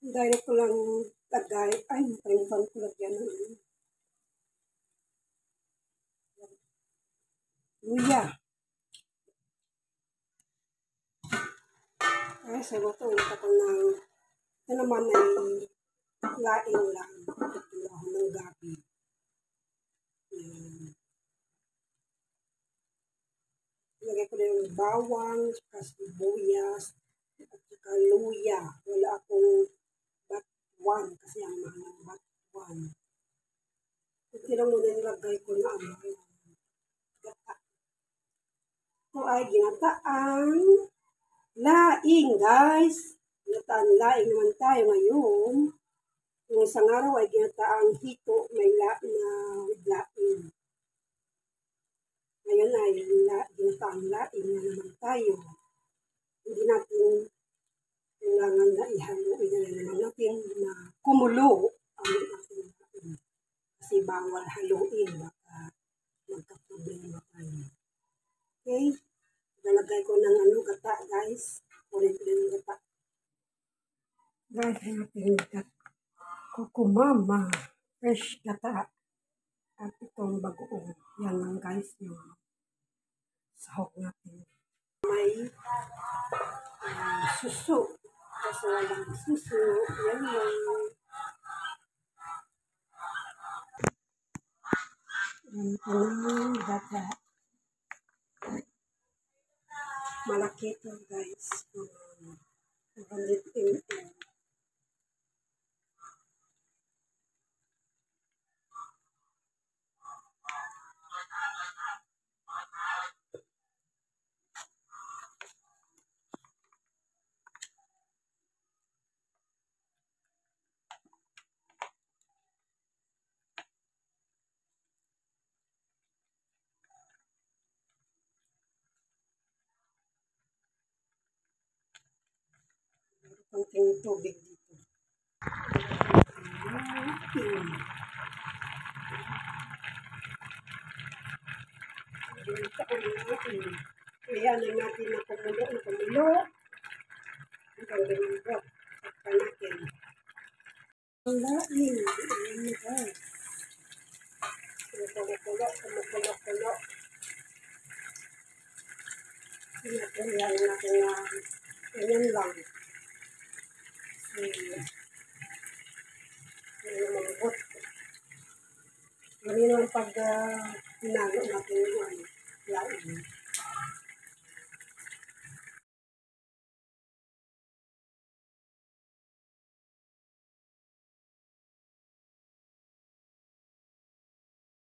Direct ko lang lagay. Ay, nakalimutan ko lagyan ng luya. Ay, sa ito, ulit ako ng, ito naman ay laing lang. Ito ng gabi. Lagay ko na yung bawang, saka sibuyas, at saka luya. Wala akong batwan kasi ang mahal ng batwan. Ito lang muna nilagay ko na gata. Ito ay ginataang laing, guys. Ginataang laing naman tayo ngayon. Yung isang araw ay ginataang hito, may with laing. Ngayon ay ginataang laing na naman tayo. Hindi natin kailangan na ihaluin na naman natin na kumulo ang ating laing. Kasi bawal haluin, baka magka-problema tayo. Okay? Nalagay ko ng gata, guys. Kunin ko ng gata. Guys, ang ating gata. Kukumama. Fresh gata. At itong bagoong. Yan lang, guys, yung sahog natin. May suso. Kasi walang suso. Yan lang. Yan lang gata. Malaki ito, guys. 100 ml. Konting tubig dito. Kaya na natin na kumulo. Hanggang lumambot. Sakta natin. Ang laing. Ayan mo, guys. Kumukulo. Pinatuloyan natin na ganyan lang. Lumambot. Ganyan lang pag hinalo natin yung laing.